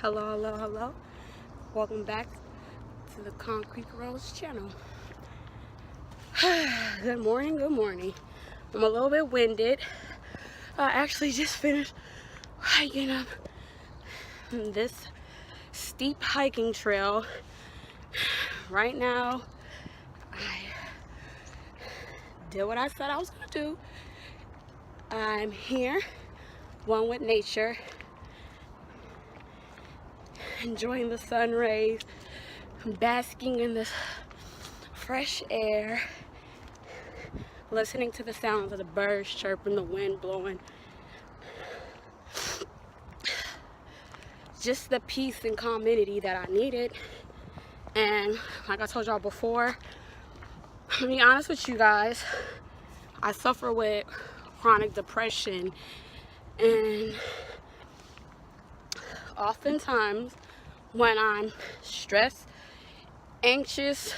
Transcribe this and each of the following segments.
Hello, hello, hello. Welcome back to the Concrete Girls channel. Good morning, good morning. I'm a little bit winded. I actually just finished hiking up this steep hiking trail. Right now, I did what I said I was gonna do. I'm here, one with nature, enjoying the sun rays, basking in this fresh air, listening to the sounds of the birds chirping, the wind blowing. Just the peace and calmity that I needed. And like I told y'all before, to be honest with you guys, I suffer with chronic depression, and oftentimes when I'm stressed, anxious,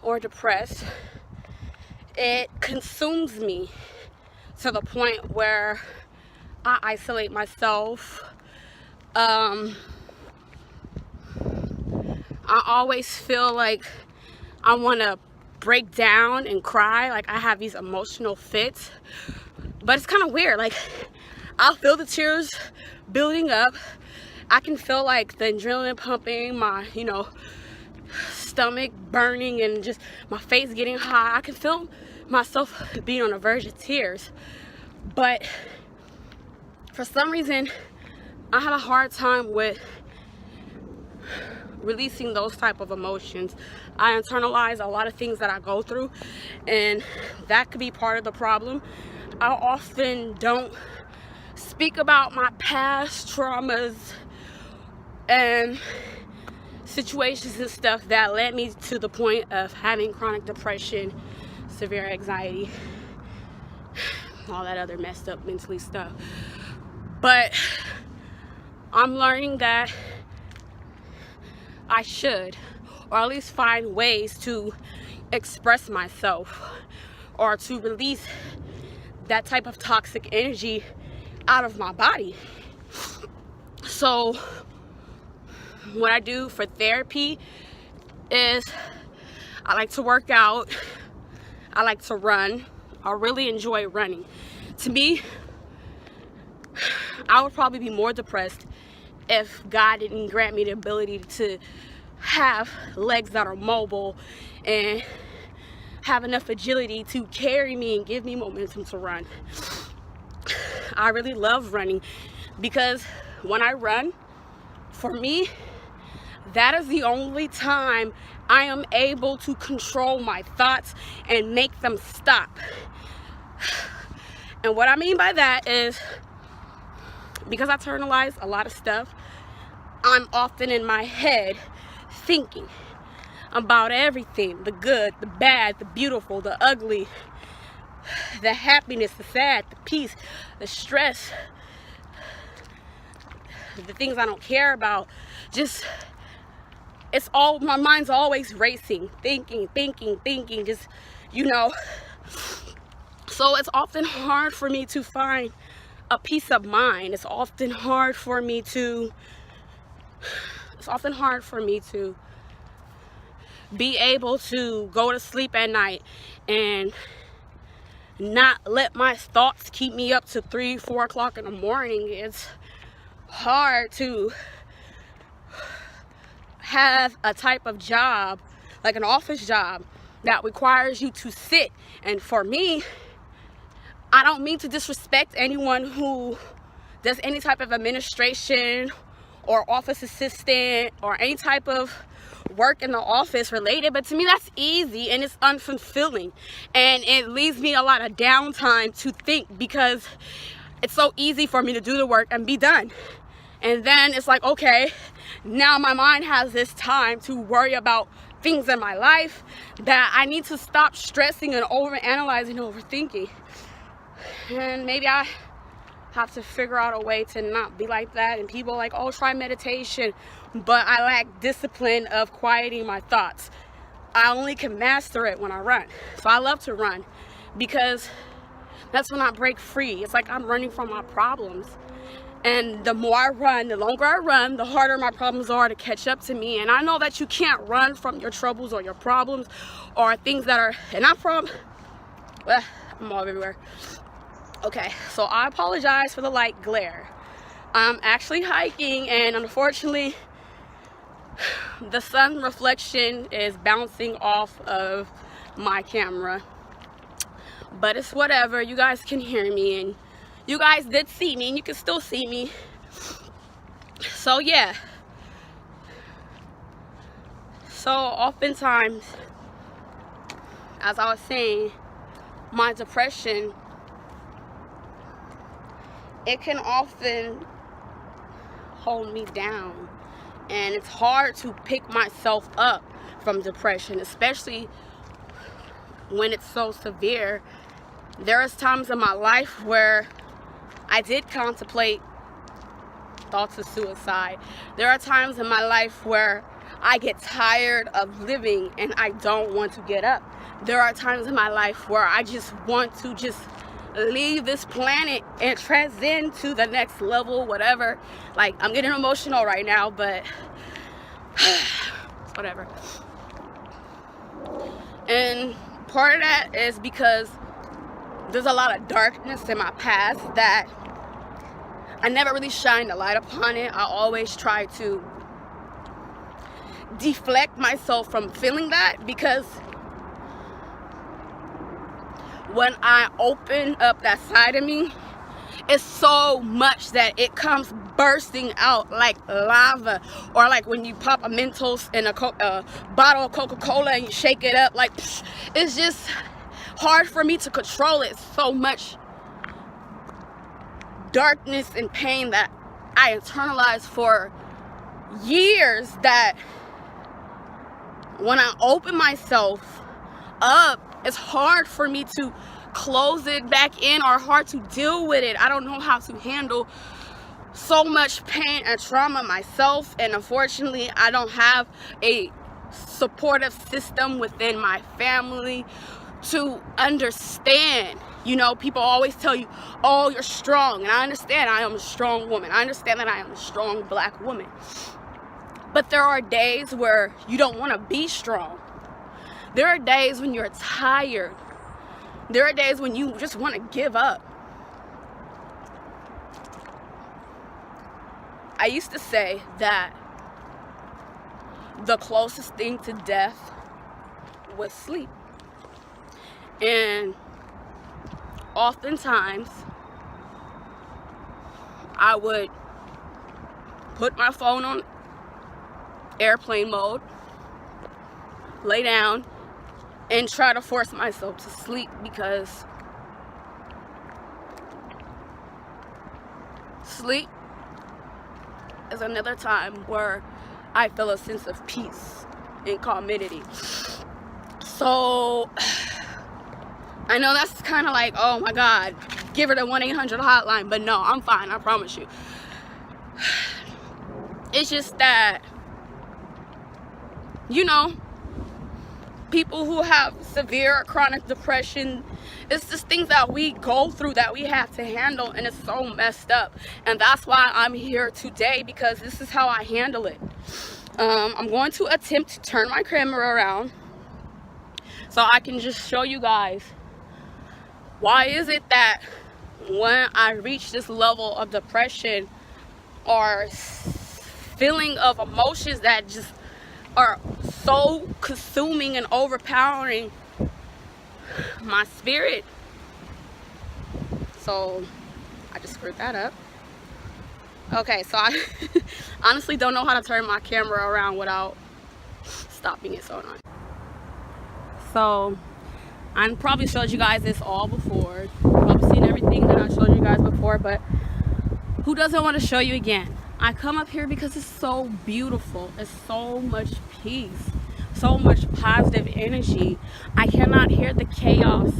or depressed, it consumes me to the point where I isolate myself. I always feel like I want to break down and cry. Like I have these emotional fits, but it's kind of weird. Like I'll feel the tears building up. I can feel like the adrenaline pumping, my stomach burning, and just my face getting hot. I can feel myself being on the verge of tears, but for some reason I have a hard time with releasing those type of emotions. I internalize a lot of things that I go through, and that could be part of the problem. I often don't speak about my past traumas and situations and stuff that led me to the point of having chronic depression, severe anxiety, all that other messed up mentally stuff. But I'm learning that I should, or at least find ways to express myself or to release that type of toxic energy out of my body. So what I do for therapy is I like to work out. I like to run. I really enjoy running. To me, I would probably be more depressed if God didn't grant me the ability to have legs that are mobile and have enough agility to carry me and give me momentum to run. I really love running because when I run, for me, that is the only time I am able to control my thoughts and make them stop. And what I mean by that is, because I internalize a lot of stuff, I'm often in my head thinking about everything, the good, the bad, the beautiful, the ugly, the happiness, the sad, the peace, the stress, the things I don't care about. Just, it's all, my mind's always racing, thinking, just, So it's often hard for me to find a peace of mind. It's often hard for me to be able to go to sleep at night and not let my thoughts keep me up to 3-4 o'clock in the morning. It's hard to have a type of job, like an office job, that requires you to sit. And for me, I don't mean to disrespect anyone who does any type of administration or office assistant or any type of work in the office related, but to me that's easy and it's unfulfilling, and it leaves me a lot of downtime to think, because it's so easy for me to do the work and be done. And then it's like, okay, now my mind has this time to worry about things in my life that I need to stop stressing and overanalyzing, overthinking. And maybe I have to figure out a way to not be like that. And people are like, oh, try meditation, but I lack discipline of quieting my thoughts. I only can master it when I run. So I love to run because that's when I break free. It's like I'm running from my problems. And the more I run, the longer I run, the harder my problems are to catch up to me. And I know that you can't run from your troubles or your problems or things that are, and I'm all everywhere. Okay, so I apologize for the light glare. I'm actually hiking, and unfortunately, the sun reflection is bouncing off of my camera. But it's whatever. You guys can hear me, and you guys did see me, and you can still see me. So yeah. So oftentimes, as I was saying, my depression, it can often hold me down. And it's hard to pick myself up from depression, especially when it's so severe. There is times in my life where I did contemplate thoughts of suicide. There are times in my life where I get tired of living and I don't want to get up. There are times in my life where I just want to just leave this planet and transcend to the next level, whatever. Like, I'm getting emotional right now, but whatever. And part of that is because there's a lot of darkness in my past that I never really shined a light upon it. I always try to deflect myself from feeling that, because when I open up that side of me, it's so much that it comes bursting out like lava. Or like when you pop a Mentos in a bottle of Coca-Cola and you shake it up, like, it's just hard for me to control it. So much darkness and pain that I internalized for years, that when I open myself up, it's hard for me to close it back in, or hard to deal with it. I don't know how to handle so much pain and trauma myself, and unfortunately I don't have a supportive system within my family to understand. You know, people always tell you, oh, you're strong, and I understand I am a strong woman. I understand that I am a strong black woman. But there are days where you don't want to be strong. There are days when you're tired. There are days when you just want to give up. I used to say that the closest thing to death was sleep. And oftentimes, I would put my phone on airplane mode, lay down, and try to force myself to sleep, because sleep is another time where I feel a sense of peace and calmity. So I know that's kind of like, oh my God, give her the 1-800 hotline, but no, I'm fine, I promise you. It's just that, you know, people who have severe chronic depression, it's just things that we go through that we have to handle, and it's so messed up. And that's why I'm here today, because this is how I handle it. I'm going to attempt to turn my camera around so I can just show you guys why is it that when I reach this level of depression or feeling of emotions that just are so consuming and overpowering my spirit. So I just screwed that up. Okay, so I honestly don't know how to turn my camera around without stopping it. So I probably showed you guys this all before. I've seen everything that I showed you guys before, but who doesn't want to show you again? I come up here because it's so beautiful. It's so much peace, so much positive energy. I cannot hear the chaos.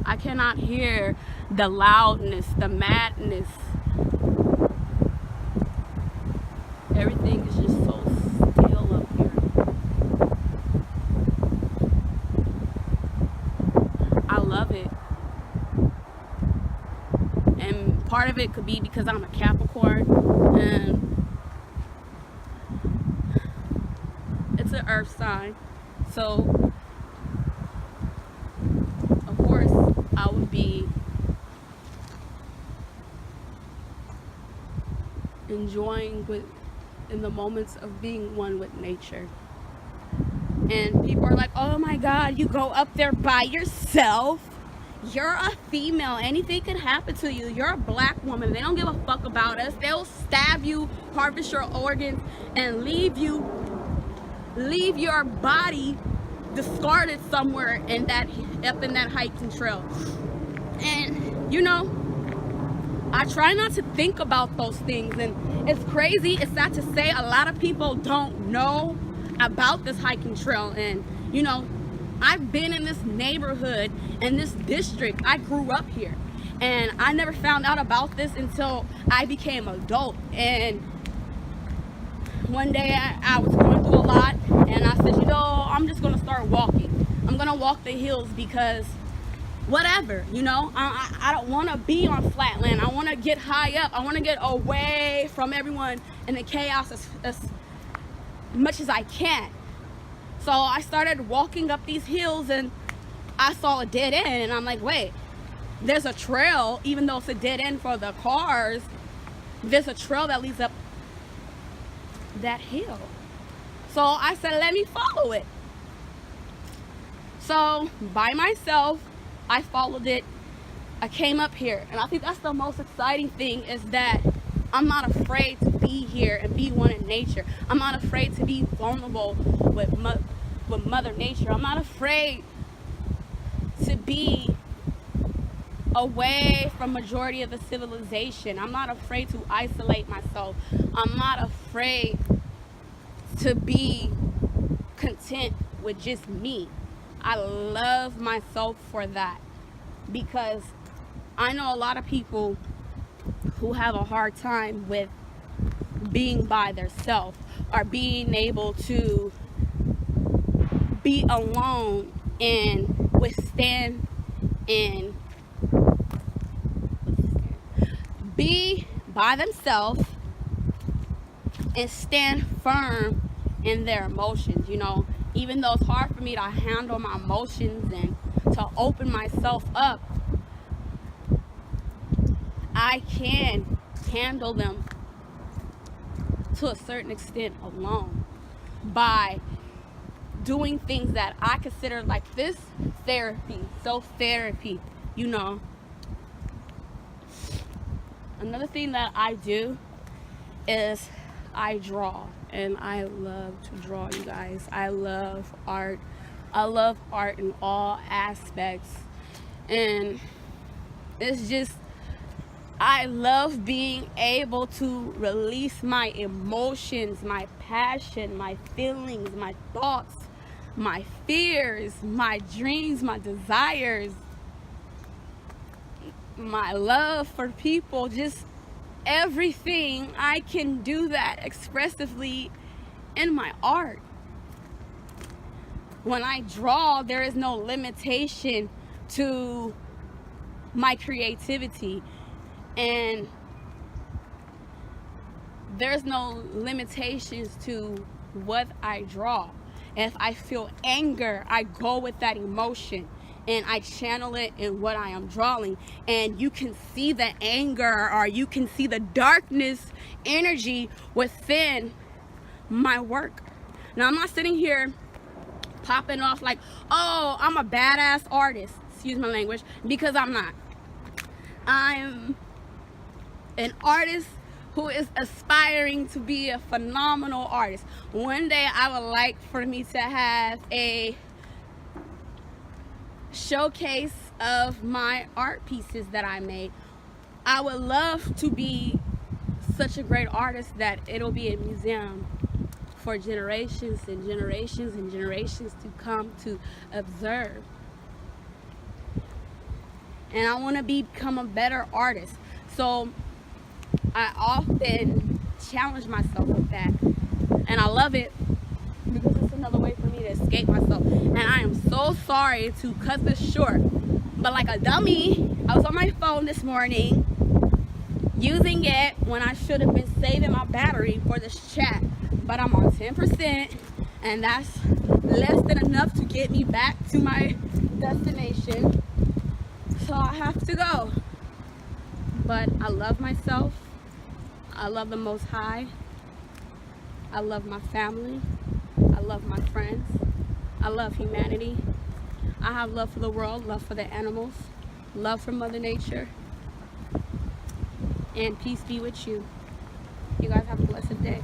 I cannot hear the loudness, the madness. Everything is just so still up here. I love it. And part of of it could be because I'm a Capricorn, and it's an earth sign. So, of course, I would be enjoying in the moments of being one with nature. And people are like, oh my God, you go up there by yourself. You're a female. Anything could happen to you. You're a black woman. They don't give a fuck about us. They'll stab you, harvest your organs, and leave your body discarded somewhere up in that hiking trail. And you know, I try not to think about those things. And it's crazy. It's sad to say a lot of people don't know about this hiking trail. And you know, I've been in this neighborhood, in this district. I grew up here, and I never found out about this until I became an adult. And one day I was going through a lot, and I said, you know, I'm just gonna start walking. I'm gonna walk the hills because whatever, you know, I don't want to be on flatland. I want to get high up. I want to get away from everyone and the chaos as much as I can. So I started walking up these hills, and I saw a dead end, and I'm like, wait, there's a trail. Even though it's a dead end for the cars, there's a trail that leads up that hill. So I said, let me follow it. So by myself, I followed it. I came up here, and I think that's the most exciting thing, is that I'm not afraid to be here and be one in nature. I'm not afraid to be vulnerable with Mother Nature. I'm not afraid to be away from majority of the civilization. I'm not afraid to isolate myself. I'm not afraid to be content with just me. I love myself for that, because I know a lot of people who have a hard time with being by themselves, or being able to be alone and withstand and be by themselves and stand firm in their emotions. You know, even though it's hard for me to handle my emotions and to open myself up, I can handle them to a certain extent alone by doing things that I consider like this therapy, self-therapy, you know. Another thing that I do is I draw, and I love to draw, you guys. I love art. I love art in all aspects, and it's just, I love being able to release my emotions, my passion, my feelings, my thoughts, my fears, my dreams, my desires, my love for people, just everything. I can do that expressively in my art. When I draw, there is no limitation to my creativity, and there's no limitations to what I draw. If I feel anger, I go with that emotion and I channel it in what I am drawing. And you can see the anger, or you can see the darkness energy within my work. Now, I'm not sitting here popping off like, oh, I'm a badass artist, excuse my language, because I'm not. I'm an artist who is aspiring to be a phenomenal artist. One day I would like for me to have a showcase of my art pieces that I made. I would love to be such a great artist that it'll be a museum for generations and generations and generations to come to observe. And I want to become a better artist. So I often challenge myself with that, and I love it because it's another way for me to escape myself. And I am so sorry to cut this short, but like a dummy, I was on my phone this morning using it when I should have been saving my battery for this chat. But I'm on 10%, and that's less than enough to get me back to my destination. So I have to go. But I love myself. I love the Most High. I love my family. I love my friends. I love humanity. I have love for the world, love for the animals, love for Mother Nature. And peace be with you. You guys have a blessed day.